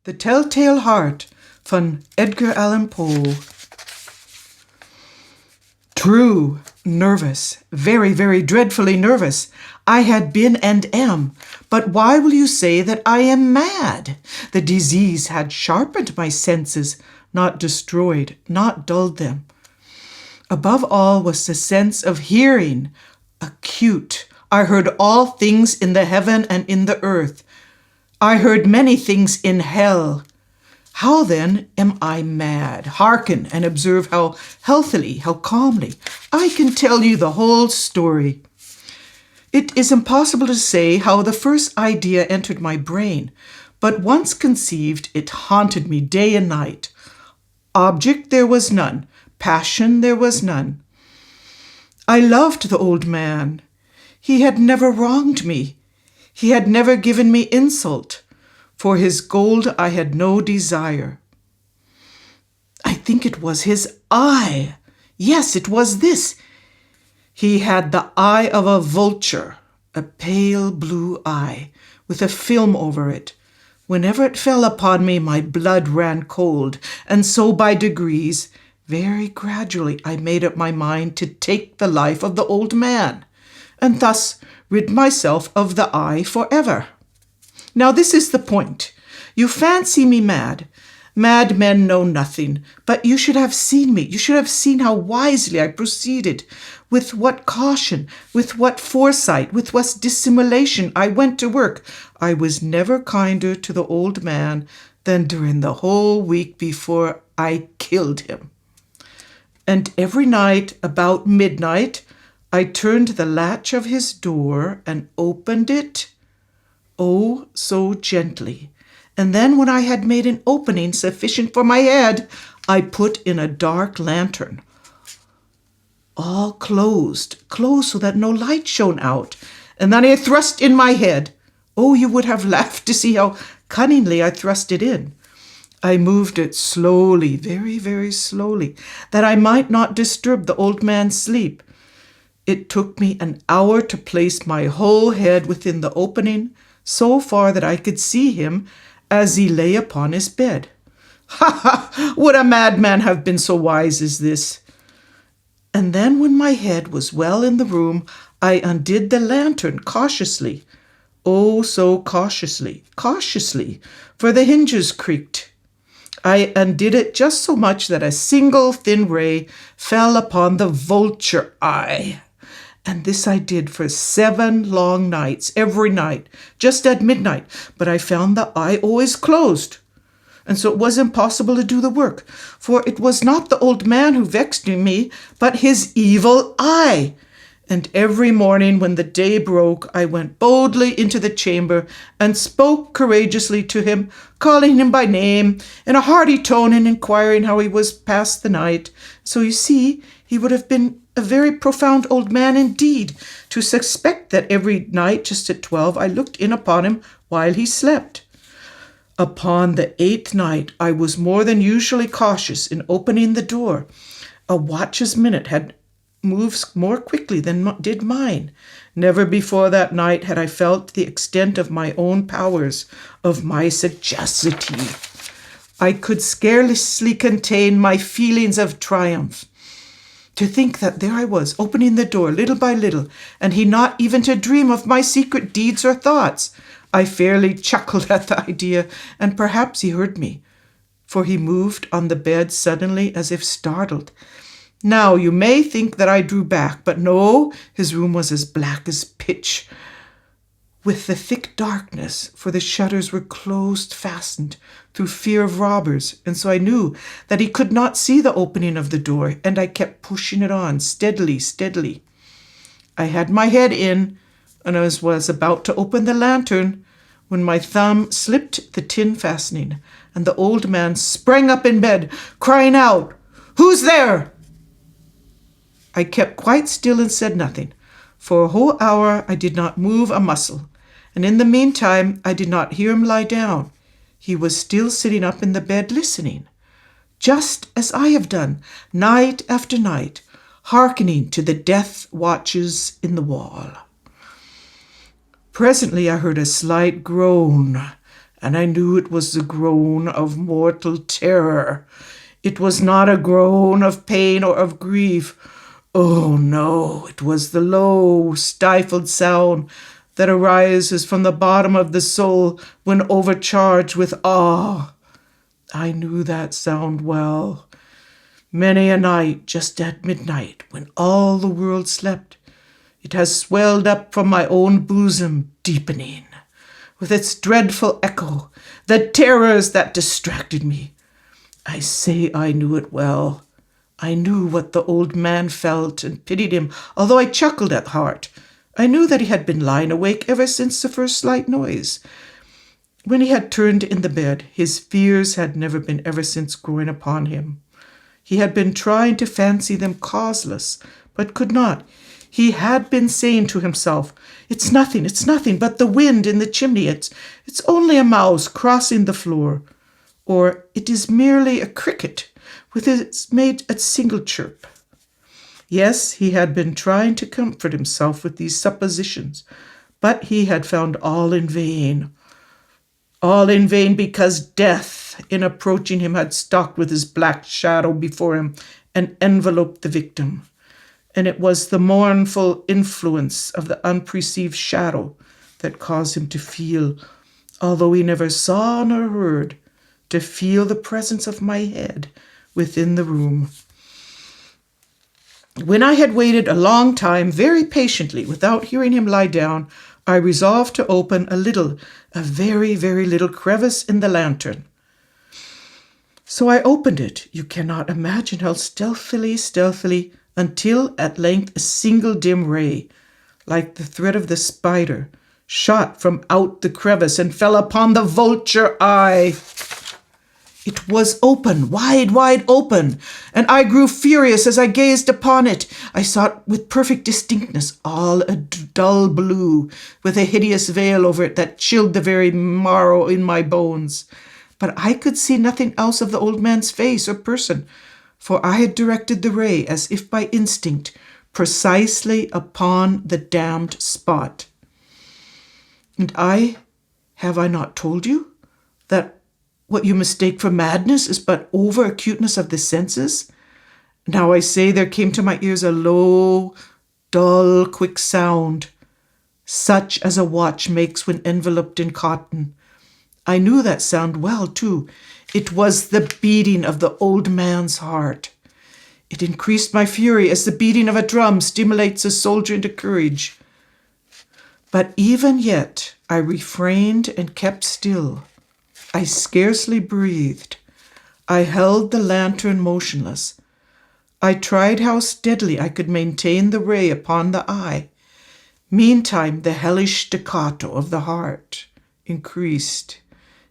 The Telltale Heart von Edgar Allan Poe. True, nervous, very, very dreadfully nervous. I had been and am. But why will you say that I am mad? The disease had sharpened my senses, not destroyed, not dulled them. Above all was the sense of hearing, acute. I heard all things in the heaven and in the earth. I heard many things in hell. How then am I mad? Hearken and observe how healthily, how calmly. I can tell you the whole story. It is impossible to say how the first idea entered my brain, but once conceived, it haunted me day and night. Object there was none, passion there was none. I loved the old man. He had never wronged me. He had never given me insult. For his gold I had no desire. I think it was his eye. Yes, it was this. He had the eye of a vulture, a pale blue eye, with a film over it. Whenever it fell upon me, my blood ran cold, and so by degrees, very gradually, I made up my mind to take the life of the old man, and thus rid myself of the eye forever. Now this is the point. You fancy me mad. Mad men know nothing, but you should have seen me. You should have seen how wisely I proceeded, with what caution, with what foresight, with what dissimulation I went to work. I was never kinder to the old man than during the whole week before I killed him. And every night, about midnight, I turned the latch of his door and opened it, oh, so gently. And then when I had made an opening sufficient for my head, I put in a dark lantern, all closed so that no light shone out. And then I thrust in my head. Oh, you would have laughed to see how cunningly I thrust it in. I moved it slowly, very, very slowly, that I might not disturb the old man's sleep. It took me an hour to place my whole head within the opening, so far that I could see him as he lay upon his bed. Ha ha! Would a madman have been so wise as this? And then when my head was well in the room, I undid the lantern cautiously. Oh, so cautiously, for the hinges creaked. I undid it just so much that a single thin ray fell upon the vulture eye. And this I did for 7 long nights, every night, just at midnight. But I found the eye always closed. And so it was impossible to do the work. For it was not the old man who vexed me, but his evil eye. And every morning when the day broke, I went boldly into the chamber and spoke courageously to him, calling him by name in a hearty tone and inquiring how he was passed the night. So you see, he would have been a very profound old man indeed to suspect that every night just at 12 I looked in upon him while he slept. Upon the 8th night I was more than usually cautious in opening the door. A watch's minute had moved more quickly than did mine. Never before that night had I felt the extent of my own powers, of my sagacity. I could scarcely contain my feelings of triumph. To think that there I was, opening the door little by little, and he not even to dream of my secret deeds or thoughts. I fairly chuckled at the idea, and perhaps he heard me, for he moved on the bed suddenly as if startled. Now you may think that I drew back, but no, his room was as black as pitch, with the thick darkness, for the shutters were closed, fastened, through fear of robbers, and so I knew that he could not see the opening of the door, and I kept pushing it on, steadily. I had my head in, and I was about to open the lantern, when my thumb slipped the tin fastening, and the old man sprang up in bed, crying out, "Who's there?" I kept quite still and said nothing. For a whole hour I did not move a muscle, and in the meantime I did not hear him lie down. He was still sitting up in the bed listening, just as I have done, night after night, hearkening to the death watches in the wall. Presently I heard a slight groan, and I knew it was the groan of mortal terror. It was not a groan of pain or of grief. Oh no, it was the low, stifled sound that arises from the bottom of the soul when overcharged with awe. I knew that sound well. Many a night, just at midnight, when all the world slept, it has swelled up from my own bosom, deepening, with its dreadful echo, the terrors that distracted me. I say I knew it well. I knew what the old man felt and pitied him, although I chuckled at heart. I knew that he had been lying awake ever since the first slight noise. When he had turned in the bed, his fears had never been ever since growing upon him. He had been trying to fancy them causeless, but could not. He had been saying to himself, it's nothing but the wind in the chimney. It's only a mouse crossing the floor. Or it is merely a cricket with its made a single chirp. Yes, he had been trying to comfort himself with these suppositions, but he had found all in vain. All in vain, because death, in approaching him, had stalked with his black shadow before him and enveloped the victim. And it was the mournful influence of the unperceived shadow that caused him to feel, although he never saw nor heard, to feel the presence of my head within the room. When I had waited a long time, very patiently, without hearing him lie down, I resolved to open a very, very little crevice in the lantern. So I opened it. You cannot imagine how stealthily, until at length a single dim ray, like the thread of the spider, shot from out the crevice and fell upon the vulture eye. It was open, wide open, and I grew furious as I gazed upon it. I saw it with perfect distinctness, all a dull blue, with a hideous veil over it that chilled the very marrow in my bones. But I could see nothing else of the old man's face or person, for I had directed the ray, as if by instinct, precisely upon the damned spot. And have I not told you that what you mistake for madness is but over-acuteness of the senses? Now I say there came to my ears a low, dull, quick sound, such as a watch makes when enveloped in cotton. I knew that sound well, too. It was the beating of the old man's heart. It increased my fury as the beating of a drum stimulates a soldier into courage. But even yet I refrained and kept still. I scarcely breathed. I held the lantern motionless. I tried how steadily I could maintain the ray upon the eye. Meantime, the hellish staccato of the heart increased.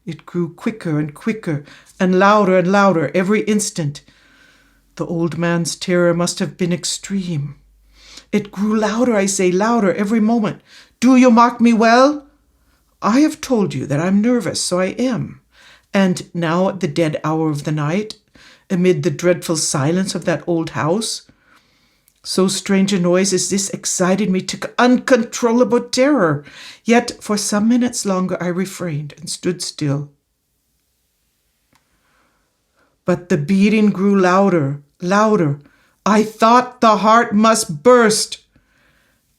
It grew quicker and quicker, and louder every instant. The old man's terror must have been extreme. It grew louder, I say, louder every moment. Do you mark me well? I have told you that I'm nervous, so I am. And now at the dead hour of the night, amid the dreadful silence of that old house, so strange a noise as this excited me to uncontrollable terror. Yet for some minutes longer I refrained and stood still. But the beating grew louder. I thought the heart must burst.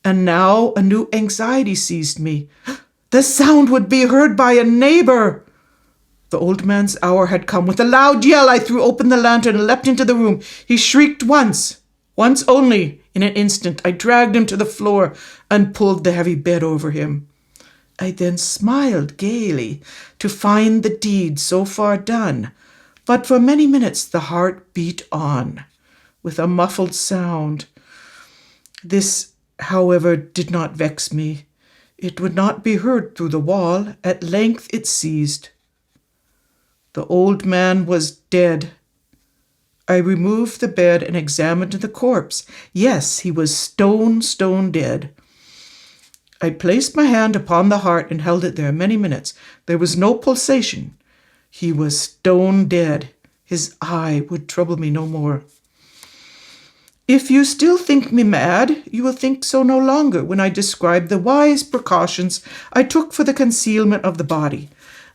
And now a new anxiety seized me. The sound would be heard by a neighbor. The old man's hour had come. With a loud yell, I threw open the lantern and leapt into the room. He shrieked once only. In an instant, I dragged him to the floor and pulled the heavy bed over him. I then smiled gaily to find the deed so far done. But for many minutes the heart beat on, with a muffled sound. This, however, did not vex me. It would not be heard through the wall. At length it ceased. The old man was dead. I removed the bed and examined the corpse. Yes, he was stone dead. I placed my hand upon the heart and held it there many minutes. There was no pulsation. He was stone dead. His eye would trouble me no more. If you still think me mad, you will think so no longer when I describe the wise precautions I took for the concealment of the body.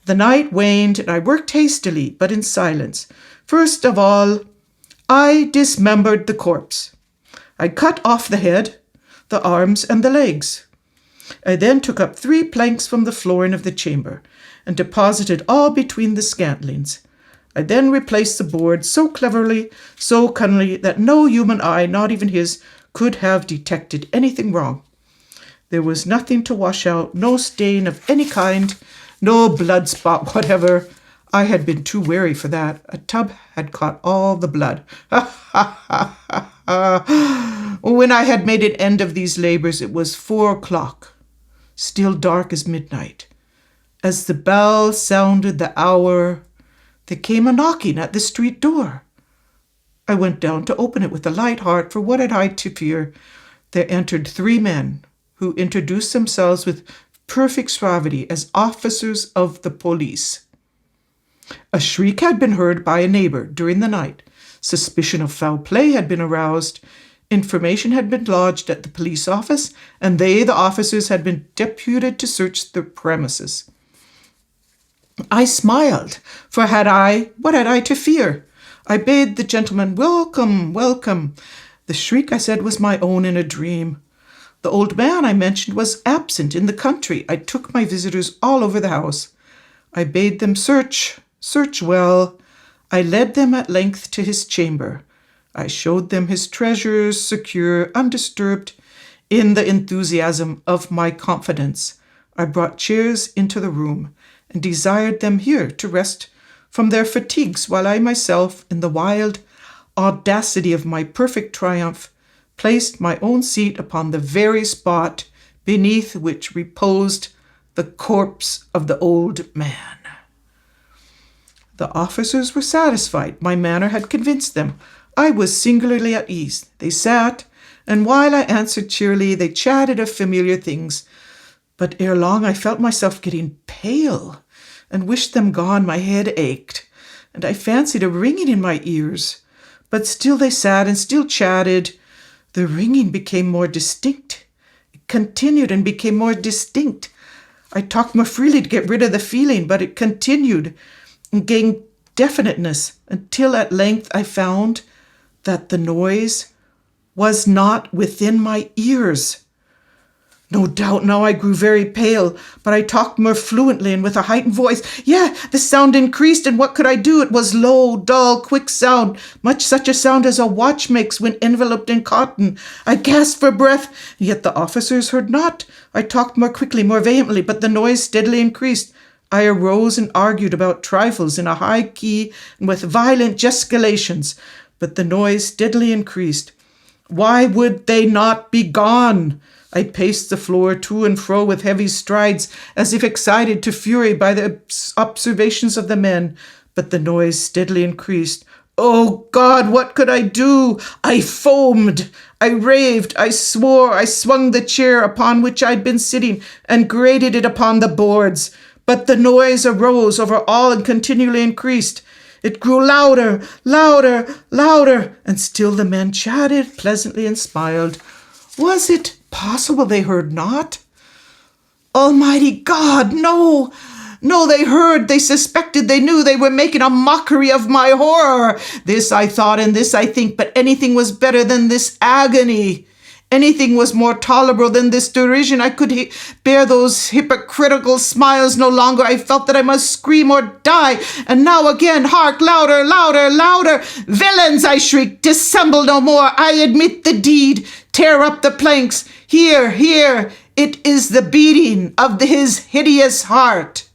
The night waned, and I worked hastily, but in silence. First of all, I dismembered the corpse. I cut off the head, the arms, and the legs. I then took up 3 planks from the flooring of the chamber and deposited all between the scantlings. I then replaced the board so cleverly, so cunningly, that no human eye, not even his, could have detected anything wrong. There was nothing to wash out, no stain of any kind, no blood spot whatever. I had been too wary for that. A tub had caught all the blood. When I had made an end of these labors, it was 4 o'clock, still dark as midnight. As the bell sounded the hour, there came a knocking at the street door. I went down to open it with a light heart, for what had I to fear? There entered 3 men, who introduced themselves with perfect suavity as officers of the police. A shriek had been heard by a neighbor during the night. Suspicion of foul play had been aroused. Information had been lodged at the police office, and they, the officers, had been deputed to search the premises. I smiled, for what had I to fear? I bade the gentleman welcome, welcome. The shriek, I said, was my own in a dream. The old man I mentioned was absent in the country. I took my visitors all over the house. I bade them search well. I led them at length to his chamber. I showed them his treasures, secure, undisturbed, in the enthusiasm of my confidence. I brought chairs into the room and desired them here to rest from their fatigues, while I myself, in the wild audacity of my perfect triumph, placed my own seat upon the very spot beneath which reposed the corpse of the old man. The officers were satisfied. My manner had convinced them. I was singularly at ease. They sat, and while I answered cheerily, they chatted of familiar things. But ere long I felt myself getting pale, and wished them gone. My head ached, and I fancied a ringing in my ears. But still they sat and still chatted. The ringing became more distinct. It continued and became more distinct. I talked more freely to get rid of the feeling, but it continued and gained definiteness until at length I found that the noise was not within my ears. No doubt now I grew very pale, but I talked more fluently and with a heightened voice. The sound increased, and what could I do? It was low, dull, quick sound, much such a sound as a watch makes when enveloped in cotton. I gasped for breath, yet the officers heard not. I talked more quickly, more vehemently, but the noise steadily increased. I arose and argued about trifles in a high key and with violent gesticulations, but the noise steadily increased. Why would they not be gone? I paced the floor to and fro with heavy strides, as if excited to fury by the observations of the men, but the noise steadily increased. Oh God, what could I do? I foamed, I raved, I swore, I swung the chair upon which I'd been sitting and grated it upon the boards. But the noise arose over all and continually increased. It grew louder, louder, louder, and still the men chatted pleasantly and smiled. Was it possible they heard not? Almighty God, no, they heard, they suspected, they knew, they were making a mockery of my horror. This I thought, and this I think, but anything was better than this agony. Anything was more tolerable than this derision. I could bear those hypocritical smiles no longer. I felt that I must scream or die. And now again, hark, louder, louder, louder. Villains, I shrieked, dissemble no more. I admit the deed. Tear up the planks. Here, it is the beating of his hideous heart.